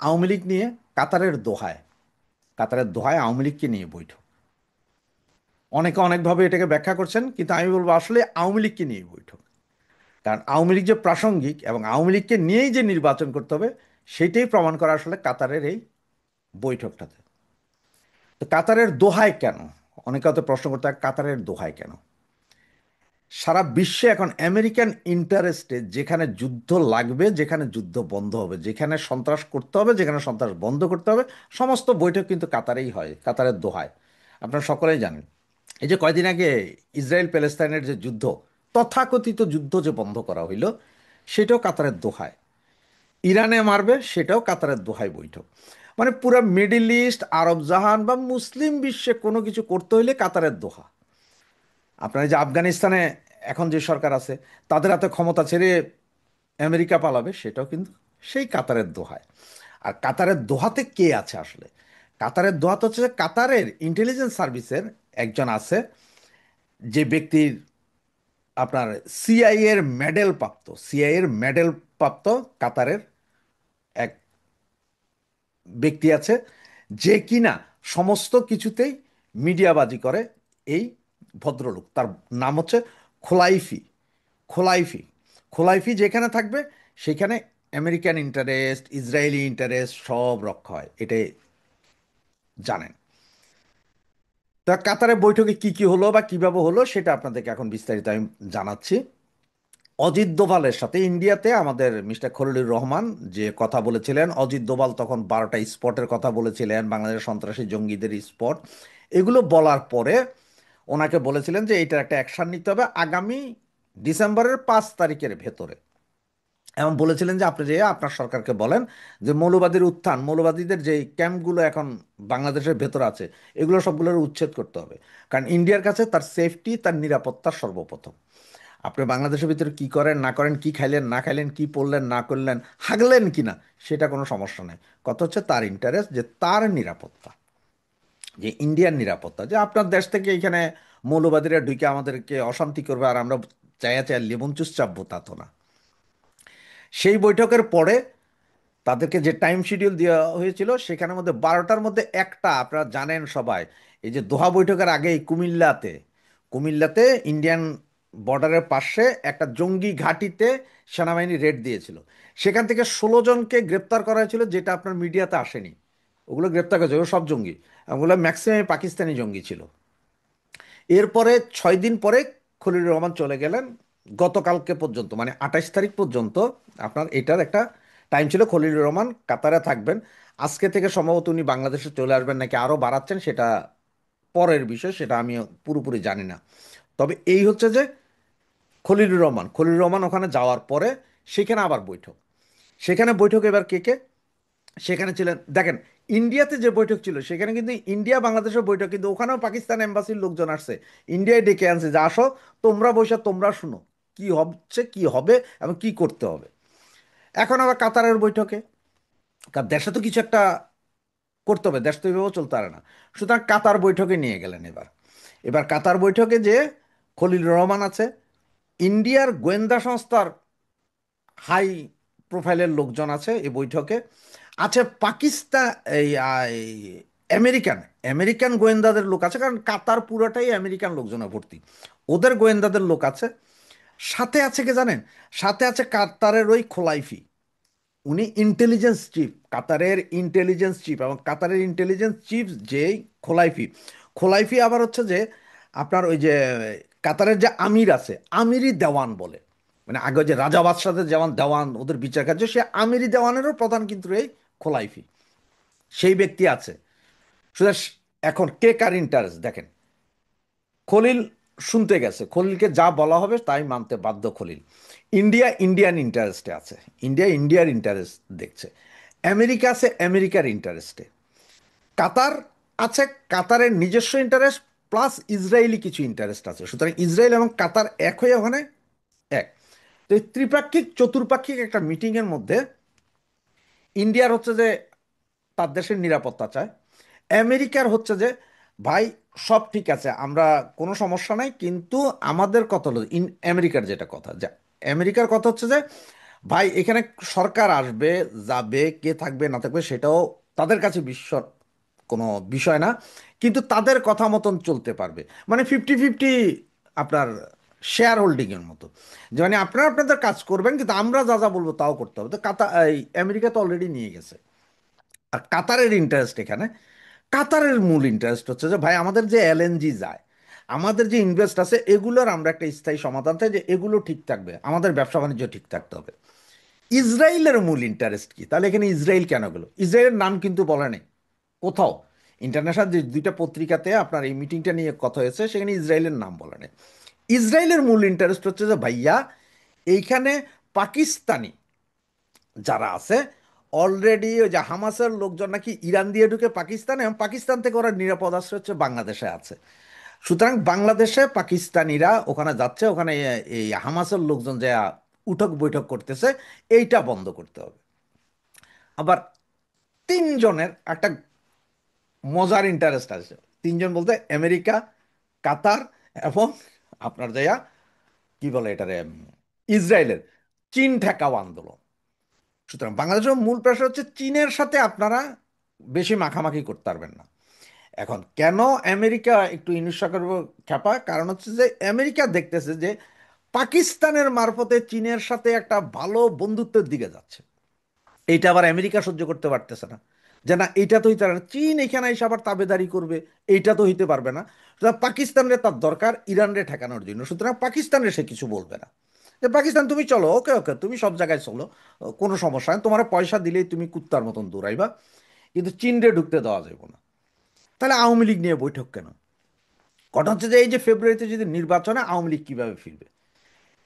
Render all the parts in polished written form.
আওয়ামী লীগ নিয়ে কাতারের দোহায়, কাতারের দোহায় আওয়ামী লীগকে নিয়ে বৈঠক। অনেকে অনেকভাবে এটাকে ব্যাখ্যা করছেন, কিন্তু আমি বলবো আসলে আওয়ামী লীগকে নিয়ে বৈঠক। কারণ আওয়ামী লীগ যে প্রাসঙ্গিক এবং আওয়ামী লীগকে নিয়েই যে নির্বাচন করতে হবে, সেটাই প্রমাণ করা আসলে কাতারের এই বৈঠকটাতে। তো কাতারের দোহায় কেন? অনেকে হয়তো প্রশ্ন করতে হয় কাতারের দোহায় কেন। সারা বিশ্বে এখন আমেরিকান ইন্টারেস্টে যেখানে যুদ্ধ লাগবে, যেখানে যুদ্ধ বন্ধ হবে, যেখানে সন্ত্রাস করতে হবে, যেখানে সন্ত্রাস বন্ধ করতে হবে, সমস্ত বৈঠক কিন্তু কাতারেই হয়, কাতারের দোহায়। আপনারা সকলেই জানেন। এই যে কয়দিন আগে ইসরায়েল প্যালেস্তাইনের যে যুদ্ধ, তথাকথিত যুদ্ধ যে বন্ধ করা হইল, সেটাও কাতারের দোহায়। ইরানে মারবে, সেটাও কাতারের দোহায় বৈঠক। মানে পুরো মিডিল ইস্ট, আরব জাহান বা মুসলিম বিশ্বে কোনো কিছু করতে হইলে কাতারের দোহা। আপনার এই যে আফগানিস্তানে এখন যে সরকার আছে, তাদের হাতে ক্ষমতা ছেড়ে আমেরিকা পালাবে, সেটাও কিন্তু সেই কাতারের দোহায়। আর কাতারের দোহাতে কে আছে আসলে? কাতারের দোহাতে হচ্ছে যে কাতারের ইন্টেলিজেন্স সার্ভিসের একজন আছে, যে ব্যক্তির আপনার সিআইএ এর মেডেল প্রাপ্ত, সিআইএ এর মেডেল প্রাপ্ত কাতারের এক ব্যক্তি আছে, যে কিনা সমস্ত কিছুতেই মিডিয়াবাজি করে। এই ভদ্রলোক, তার নাম হচ্ছে খোলাইফি। খোলাইফি, খোলাইফি যেখানে থাকবে সেখানে আমেরিকান ইন্টারেস্ট, ইসরায়েলি ইন্টারেস্ট সব রক্ষা হয়, এটাই জানেন। তা কাতারে বৈঠকে কি কি হলো বা কিভাবে হলো, সেটা আপনাদেরকে এখন বিস্তারিত আমি জানাচ্ছি। অজিত দোভালের সাথে ইন্ডিয়াতে আমাদের মিস্টার খলিলুর রহমান যে কথা বলেছিলেন, অজিত দোভাল তখন 12টা স্পটের কথা বলেছিলেন, বাংলাদেশের সন্ত্রাসী জঙ্গিদের স্পট। এগুলো বলার পরে ওনাকে বলেছিলেন যে এইটার একটা অ্যাকশন নিতে হবে আগামী ডিসেম্বরের 5 তারিখের ভেতরে। এবং বলেছিলেন যে আপনি যে আপনার সরকারকে বলেন যে মৌলবাদীর উত্থান, মৌলবাদীদের যে ক্যাম্পগুলো এখন বাংলাদেশের ভেতর আছে, এগুলো সবগুলোর উচ্ছেদ করতে হবে। কারণ ইন্ডিয়ার কাছে তার সেফটি, তার নিরাপত্তা সর্বপ্রথম। আপনি বাংলাদেশের ভিতরে কি করেন না করেন, কি খাইলেন না খাইলেন, কি পড়লেন না করলেন, হাগলেন কিনা, সেটা কোনো সমস্যা নেই। কথা হচ্ছে তার ইন্টারেস্ট, যে তার নিরাপত্তা, যে ইন্ডিয়ার নিরাপত্তা, যে আপনার দেশ থেকে এখানে মৌলবাদীরা ঢুকে আমাদেরকে অশান্তি করবে আর আমরা চায়া চায়া লেবুন চুস চাপবো, তা তো না। সেই বৈঠকের পরে তাদেরকে যে টাইম শিডিউল দেওয়া হয়েছিল, সেখানের মধ্যে 12টার মধ্যে একটা, আপনারা জানেন সবাই, এই যে দোহা বৈঠকের আগেই কুমিল্লাতে, কুমিল্লাতে ইন্ডিয়ান বর্ডারের পাশে একটা জঙ্গি ঘাঁটিতে সেনাবাহিনী রেড দিয়েছিল। সেখান থেকে 16 জনকে গ্রেপ্তার করা হয়েছিল, যেটা আপনার মিডিয়াতে আসেনি। ওগুলো গ্রেপ্তার করেছে, ওগুলো সব জঙ্গি, ওগুলো ম্যাক্সিমাম পাকিস্তানি জঙ্গি ছিল। এরপরে 6 দিন পরে খলিলুর রহমান চলে গেলেন। গতকালকে পর্যন্ত মানে 28 তারিখ পর্যন্ত আপনার এটার একটা টাইম ছিল, খলিলুর রহমান কাতারে থাকবেন। আজকে থেকে সম্ভবত উনি বাংলাদেশে চলে আসবেন নাকি আরও বাড়াচ্ছেন, সেটা পরের বিষয়, সেটা আমি পুরোপুরি জানি না। তবে এই হচ্ছে যে খলিলুর রহমান ওখানে যাওয়ার পরে সেখানে আবার বৈঠক। সেখানে বৈঠক এবার কে কে সেখানে ছিলেন দেখেন। ইন্ডিয়াতে যে বৈঠক ছিল সেখানে কিন্তু ইন্ডিয়া বাংলাদেশের বৈঠক, কিন্তু ওখানেও পাকিস্তান এম্বাসির লোকজন আসছে, ইন্ডিয়ায় ডেকে আনছে যে আসো, তোমরা বৈশা তোমরা শুনো কি হচ্ছে, কি হবে এবং কি করতে হবে। এখন আবার কাতারের বৈঠকে, কারণ দেশে তো কিছু একটা করতে হবে, দেশ তো এভাবেও চলতে পারে না। সুতরাং কাতার বৈঠকে নিয়ে গেলেন। এবার এবার কাতার বৈঠকে যে খলিলুর রহমান আছে, ইন্ডিয়ার গোয়েন্দা সংস্থার হাই প্রোফাইলের লোকজন আছে এই বৈঠকে, আছে পাকিস্তান, এই আমেরিকান আমেরিকান গোয়েন্দাদের লোক আছে, কারণ কাতার পুরোটাই আমেরিকান লোকজনে ভর্তি, ওদের গোয়েন্দাদের লোক আছে। সাথে আছে কে জানেন? সাথে আছে কাতারের ওই খোলাইফি, উনি ইন্টেলিজেন্স চিফ, কাতারের ইন্টেলিজেন্স চিফ, এবং কাতারের ইন্টেলিজেন্স চিফ যেই খোলাইফি, খোলাইফি আবার হচ্ছে যে আপনার ওই যে কাতারের যে আমির আছে, আমিরি দেওয়ান বলে, মানে আগে ওই যে রাজা বাদশাদের যেমন দেওয়ান, ওদের বিচার কার্য, সে আমিরি দেওয়ানেরও প্রধান কিন্তু এই খোলাইফি, সেই ব্যক্তি আছে। সুতরাং এখন কে কার ইন্টারেস্ট দেখেন। খলিল শুনতে গেছে, খলিলকে যা বলা হবে তাই মানতে বাধ্য খলিল। ইন্ডিয়া ইন্ডিয়ান ইন্টারেস্টে আছে, ইন্ডিয়া ইন্ডিয়ার ইন্টারেস্ট দেখছে। আমেরিকা আছে আমেরিকার ইন্টারেস্টে। কাতার আছে কাতারের নিজস্ব ইন্টারেস্ট, প্লাস ইসরায়েলি কিছু ইন্টারেস্ট আছে। সুতরাং ইসরায়েল এবং কাতার এক হয়ে ওখানে এক। তো এই ত্রিপাক্ষিক চতুর্পাক্ষিক একটা মিটিংয়ের মধ্যে ইন্ডিয়ার হচ্ছে যে তার দেশের নিরাপত্তা চায়, আমেরিকার হচ্ছে যে ভাই সব ঠিক আছে, আমরা কোনো সমস্যা নাই, কিন্তু আমাদের কথা হলো আমেরিকার যেটা কথা, যে আমেরিকার কথা হচ্ছে যে ভাই এখানে সরকার আসবে যাবে, কে থাকবে না থাকবে সেটাও তাদের কাছে বিশ্বর কোনো বিষয় না, কিন্তু তাদের কথা মতন চলতে পারবে। মানে 50-50 আপনার শেয়ার হোল্ডিং এর মতো, যে মানে আপনারা আপনাদের কাজ করবেন কিন্তু আমরা যা যা বলবো তাও করতে হবে। তো এই আমেরিকা তো অলরেডি নিয়ে গেছে। আর কাতারের ইন্টারেস্ট এখানে, কাতারের মূল ইন্টারেস্ট হচ্ছে যে ভাই আমাদের যে এলএনজি যায়, আমাদের যে ইনভেস্ট আছে এগুলোর আমরা একটা স্থায়ী সমাধান চাই, যে এগুলো ঠিক থাকবে, আমাদের ব্যবসা বাণিজ্য ঠিক থাকতে হবে। ইসরায়েলের মূল ইন্টারেস্ট কি? তাহলে এখানে ইসরায়েল কেন গেল? ইসরায়েলের নাম কিন্তু বলা নেই কোথাও। ইন্টারন্যাশনাল যে দুইটা পত্রিকাতে আপনার এই মিটিংটা নিয়ে কথা হয়েছে সেখানে ইসরায়েলের নাম বলা নেই। ইসরায়েলের মূল ইন্টারেস্ট হচ্ছে যে ভাইয়া এইখানে পাকিস্তানি যারা আছে অলরেডি, ওই যে হামাসের লোকজন নাকি ইরান দিয়ে ঢুকে পাকিস্তানে, এবং পাকিস্তান থেকে ওরা নিরাপদ আশ্রয় হচ্ছে বাংলাদেশে আছে। সুতরাং বাংলাদেশে পাকিস্তানিরা ওখানে যাচ্ছে, ওখানে এই হামাসের লোকজন যা উঠক বৈঠক করতেছে, এইটা বন্ধ করতে হবে। আবার তিনজনের একটা মজার ইন্টারেস্ট আছে। তিনজন বলতে আমেরিকা, কাতার এবং আপনার যাইয়া কি বলে এটারে ইসরায়েলের চীন ঠেকাও আন্দোলন। সুতরাং বাংলাদেশের মূল প্রশ্ন হচ্ছে চীনের সাথে আপনারা বেশি মাখামাখি করতে পারবেন না। এখন কেন আমেরিকা একটু ইনিশা করবো খ্যাপা, কারণ হচ্ছে যে আমেরিকা দেখতেছে যে পাকিস্তানের মারফতে চীনের সাথে একটা ভালো বন্ধুত্বের দিকে যাচ্ছে। এইটা আবার আমেরিকা সহ্য করতে পারতেছে না, যে না এইটা তো হইতে পারে না, চীন এখানে এসে আবার তাবেদারি করবে, এইটা তো হইতে পারবে না। সুতরাং পাকিস্তানের তার দরকার ইরানরে ঠেকানোর জন্য, সুতরাং পাকিস্তানের সে কিছু বলবে না। যে পাকিস্তান তুমি চলো, ওকে ওকে তুমি সব জায়গায় চলো, কোনো সমস্যা নেই, তোমার পয়সা দিলেই তুমি কুত্তার মতন দৌড়াইবা, কিন্তু চীনরে ঢুকতে দেওয়া যাবে না। তাহলে আওয়ামী লীগ নিয়ে বৈঠক কেন? ঘটনা হচ্ছে যে এই যে ফেব্রুয়ারিতে যদি নির্বাচনে আওয়ামী লীগ কিভাবে ফিরবে,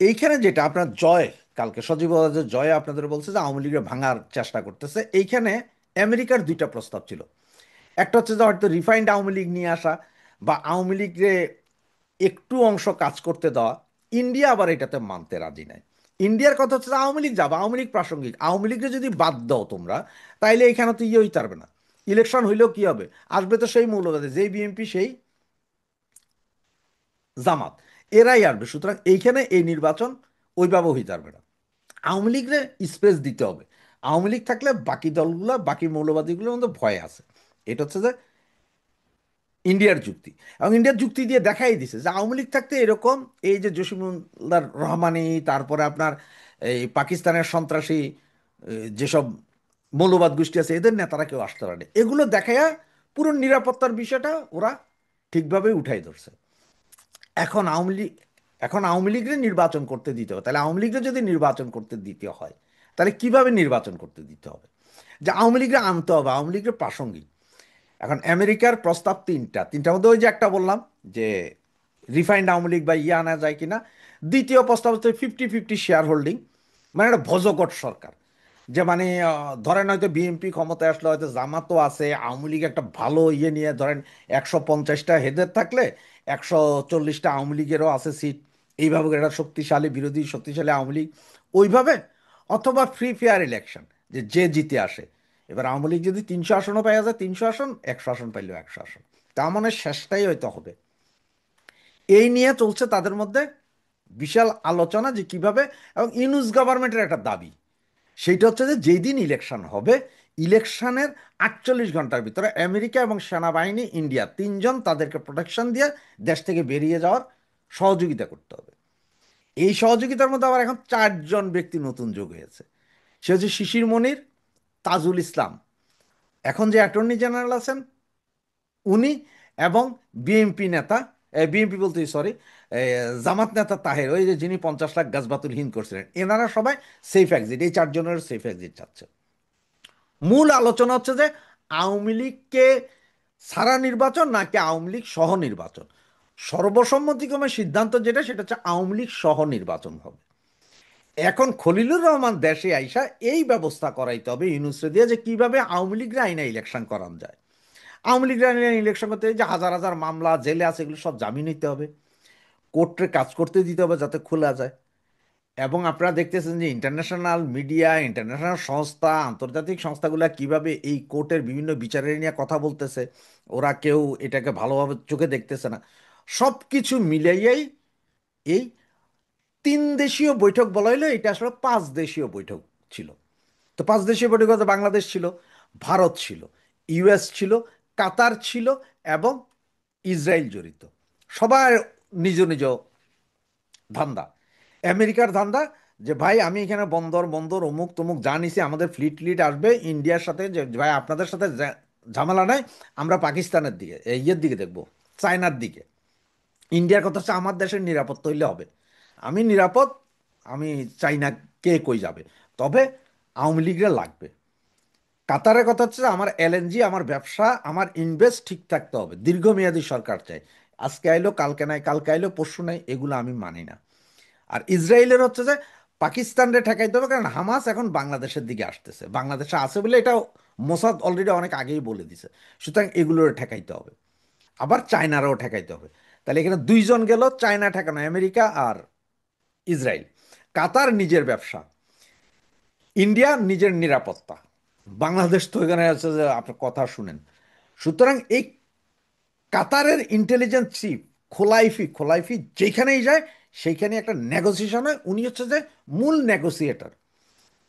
এইখানে যেটা আপনার জয়, কালকে সজীব ওয়াজেদ জয় আপনাদের বলছে যে আওয়ামী লীগের ভাঙার চেষ্টা করতেছে। এইখানে আমেরিকার দুইটা প্রস্তাব ছিল। একটা হচ্ছে যে হয়তো রিফাইন্ড আওয়ামী লীগ নিয়ে আসা, বা আওয়ামী লীগের একটু অংশ কাজ করতে দেওয়া। ইন্ডিয়া আবার এটাতে মানতে রাজি নাই। ইন্ডিয়ার কথা হচ্ছে যে আওয়ামী লীগ যাবে, আওয়ামী লীগ প্রাসঙ্গিক, আওয়ামী লীগকে যদি বাদ দাও তোমরা, তাইলে এখানে তো ইয়ে হইতে পারবে না। ইলেকশন হইলেও কি হবে? আসবে তো সেই মৌলবাদী, যেই বিএনপি সেই জামাত, এরাই আসবে। সুতরাং এইখানে এই নির্বাচন ওইভাবে হইতে পারবে না। আওয়ামী লীগরে স্পেস দিতে হবে। আওয়ামী লীগ থাকলে বাকি দলগুলো, বাকি মৌলবাদীগুলোর মধ্যে ভয় আছে। এটা হচ্ছে যে ইন্ডিয়ার যুক্তি। এবং ইন্ডিয়ার যুক্তি দিয়ে দেখাই দিছে যে আওয়ামী লীগ থাকতে এরকম, এই যে জসিমুল্লাহ রহমানি, তারপরে আপনার এই পাকিস্তানের সন্ত্রাসী যেসব মৌলবাদ গোষ্ঠী আছে এদের নেতারা কেউ আসতে পারে, এগুলো দেখাইয়া পুরো নিরাপত্তার বিষয়টা ওরা ঠিকভাবে উঠাই ধরছে। এখন আওয়ামী লীগ, এখন আওয়ামী লীগের নির্বাচন করতে দিতে হবে। তাহলে আওয়ামী লীগের যদি নির্বাচন করতে দিতে হয়, তাহলে কিভাবে নির্বাচন করতে দিতে হবে? যে আওয়ামী লীগের আনতে হবে, আওয়ামী লীগের প্রাসঙ্গিক। এখন আমেরিকার প্রস্তাব তিনটার মধ্যে ওই যে একটা বললাম যে রিফাইন্ড আওয়ামী লীগ বা ইয়ে আনা যায় কিনা। দ্বিতীয় প্রস্তাব হচ্ছে 50-50 শেয়ার হোল্ডিং, মানে একটা ভোজকট সরকার। যে মানে ধরেন হয়তো বিএনপি ক্ষমতায় আসলে হয়তো জামাতও আছে, আওয়ামী লীগ একটা ভালো ইয়ে নিয়ে ধরেন 150টা হেদের থাকলে 140টা আওয়ামী লীগেরও আছে সিট, এইভাবে একটা শক্তিশালী বিরোধী শক্তিশালী আওয়ামী লীগ ওইভাবে। অথবা ফ্রি ফেয়ার ইলেকশন, যে যে জিতে আসে। এবার আওয়ামী লীগ যদি 300 আসনও পাওয়া যায় 300 আসন, 100 আসন পাইলেও 100 আসন, তা মানে শেষটাই হয়তো হবে। এই নিয়ে চলছে তাদের মধ্যে বিশাল আলোচনা যে কিভাবে। এবং ইউনুস গভর্নমেন্টের একটা দাবি, সেইটা হচ্ছে যে যেই দিন ইলেকশন হবে, ইলেকশনের 48 ঘন্টার ভিতরে আমেরিকা এবং সেনাবাহিনী ইন্ডিয়া তিনজন তাদেরকে প্রোটেকশন দিয়ে দেশ থেকে বেরিয়ে যাওয়ার সহযোগিতা করতে হবে। এই সহযোগিতার মধ্যে আবার এখন চারজন ব্যক্তি নতুন যোগ হয়েছে। সে হচ্ছে শিশির মনির, তাজুল ইসলাম, এখন যে অ্যাটর্নি জেনারেল আছেন উনি, এবং বিএনপি নেতা, বিএনপি বলতে সরি, জামাত নেতা তাহের, ওই যে যিনি 50 লাখ গাছবাতুল হিন্দ করছিলেন, এনারা সবাই সেফ এক্সিট, এই চারজনের সেফ এক্সিট চাচ্ছে। মূল আলোচনা হচ্ছে যে আওয়ামী লীগকে সারা নির্বাচন নাকি আওয়ামী লীগ সহ নির্বাচন। সর্বসম্মতিক্রমে সিদ্ধান্ত যেটা, সেটা হচ্ছে আওয়ামী লীগ সহ নির্বাচন হবে। এখন খলিলুর রহমান দেশে আইসা এই ব্যবস্থা করাইতে হবে ইউনুসরে দিয়ে, যে কিভাবে আওয়ামী লীগরা আইনা ইলেকশন করানো যায়। আওয়ামী লীগরা আইনা ইলেকশন করতে যে হাজার হাজার মামলা জেলে আছে এগুলো সব জামিন নিতে হবে, কোর্টে কাজ করতে দিতে হবে যাতে খোলা যায়। এবং আপনারা দেখতেছেন যে ইন্টারন্যাশনাল মিডিয়া, ইন্টারন্যাশনাল সংস্থা, আন্তর্জাতিক সংস্থাগুলো কিভাবে এই কোর্টের বিভিন্ন বিচারের নিয়ে কথা বলতেছে। ওরা কেউ এটাকে ভালোভাবে চোখে দেখতেছে না। সব কিছু মিলাইয়াই এই তিন দেশীয় বৈঠক বলা হলো, এটা আসলে পাঁচ দেশীয় বৈঠক ছিল। তো পাঁচ দেশীয় বৈঠকে বাংলাদেশ ছিল, ভারত ছিল, ইউএস ছিল, কাতার ছিল এবং ইসরায়েল জড়িত। সবার নিজ নিজ ধান্দা। আমেরিকার ধান্দা যে ভাই আমি এখানে বন্দর বন্দর অমুক তমুক যা নিছি, আমাদের ফ্লিট ফ্লিট আসবে ইন্ডিয়ার সাথে, যে ভাই আপনাদের সাথে ঝামেলা নাই, আমরা পাকিস্তানের দিকে ইয়ের দিকে দেখবো, চায়নার দিকে। ইন্ডিয়ার কথা হচ্ছে আমার দেশের নিরাপত্তা হইলে হবে, আমি নিরাপদ, আমি চাই না কে কই যাবে, তবে আওয়ামী লীগরা লাগবে। কাতারের কথা হচ্ছে আমার এলএনজি, আমার ব্যবসা, আমার ইনভেস্ট ঠিক থাকতে হবে, দীর্ঘমেয়াদী সরকার চাই। আজকে আইলো কালকে নাই, কালকে আইলো পরশু নাই, এগুলো আমি মানি না। আর ইসরায়েলের হচ্ছে যে পাকিস্তানরে ঠেকাইতে হবে, কারণ হামাস এখন বাংলাদেশের দিকে আসতেছে, বাংলাদেশে আছে বলে এটা মোসাদ অলরেডি অনেক আগেই বলে দিছে। সুতরাং এগুলোর ঠেকাইতে হবে, আবার চায়নারও ঠেকাইতে হবে। তাহলে এখানে দুইজন গেল, চায়না ঠেকানো, আমেরিকা আর ইসরায়েল। কাতার নিজের ব্যবসা, ইন্ডিয়া নিজের নিরাপত্তা, বাংলাদেশ তো এখানে আছে যে আপনার কথা শুনেন। সুতরাং এই কাতারের ইন্টেলিজেন্স চিফ খোলাইফি, খোলাইফি যেখানেই যায় সেইখানে একটা নেগোসিয়েশন হয়, উনি হচ্ছে যে মূল নেগোসিয়েটর।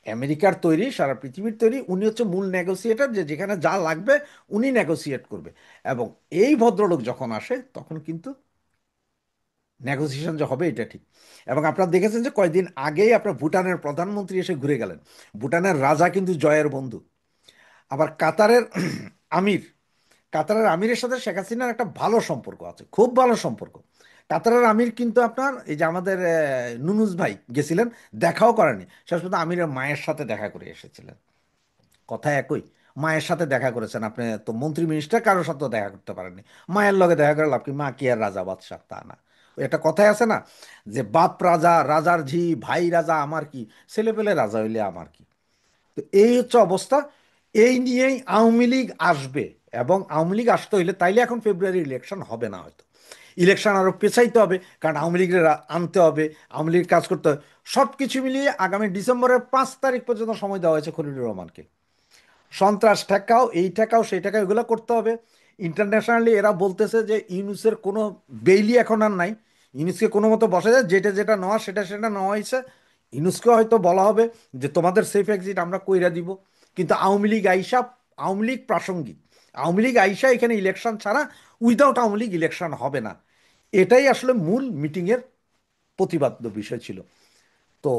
আমেরিকার তৈরি, সারা পৃথিবীর তৈরি, উনি হচ্ছে মূল নেগোসিয়েটর, যে যেখানে যা লাগবে উনি নেগোসিয়েট করবে। এবং এই ভদ্রলোক যখন আসে তখন কিন্তু নেগোসিয়েশন যে হবে এটা ঠিক। এবং আপনারা দেখেছেন যে কয়েকদিন আগেই আপনার ভুটানের প্রধানমন্ত্রী এসে ঘুরে গেলেন, ভুটানের রাজা কিন্তু জয়ের বন্ধু। আবার কাতারের আমির, কাতারের আমিরের সাথে শেখ হাসিনার একটা ভালো সম্পর্ক আছে, খুব ভালো সম্পর্ক। কাতারের আমির কিন্তু আপনার এই যে আমাদের নুনুস ভাই গেছিলেন, দেখাও করেনি, শেষ পর্যন্ত আমিরের মায়ের সাথে দেখা করে এসেছিলেন। কথা একই, মায়ের সাথে দেখা করেছেন, আপনি তো মন্ত্রী মিনিস্টার কারোর সাথে দেখা করতে পারেননি, মায়ের লগে দেখা করে লাভ কি, মা কি আর রাজা বাদশাহ, তা না। ওই একটা কথাই আছে না, যে বাপ রাজা রাজার ঝি, ভাই রাজা আমার কি, ছেলে পেলে রাজা হইলে আমার কি। তো এই হচ্ছে অবস্থা। এই নিয়েই আওয়ামী লীগ আসবে। এবং আওয়ামী লীগ আসতে হইলে তাইলে এখন ফেব্রুয়ারি ইলেকশন হবে না হয়তো, ইলেকশন আরো পেছাইতে হবে, কারণ আওয়ামী লীগের আনতে হবে, আওয়ামী লীগের কাজ করতে হবে। সব কিছু মিলিয়ে আগামী ডিসেম্বরের 5 তারিখ পর্যন্ত সময় দেওয়া হয়েছে খলিলুর রহমানকে। সন্ত্রাস ঠেকাও, এই ঠেকাও, সেই ঠেকাও, এগুলো করতে হবে। ইন্টারন্যাশনালি এরা বলতেছে যে ইউনুসের কোনো বেইলি এখন আর নাই, ইউনুসকে কোনো মতো বসা যায়, যেটা যেটা নেওয়া সেটা সেটা নেওয়া হয়েছে। ইউনুসকে হয়তো বলা হবে যে তোমাদের সেফ এক্সিট আমরা কইরা দিব। কিন্তু আওয়ামী লীগ আইসা, আওয়ামী লীগ প্রাসঙ্গিক, আওয়ামী লীগ আইসা এখানে ইলেকশন ছাড়া, উইদাউট আওয়ামী লীগ ইলেকশন হবে না। এটাই আসলে মূল মিটিংয়ের প্রতিপাদ্য বিষয় ছিল। তো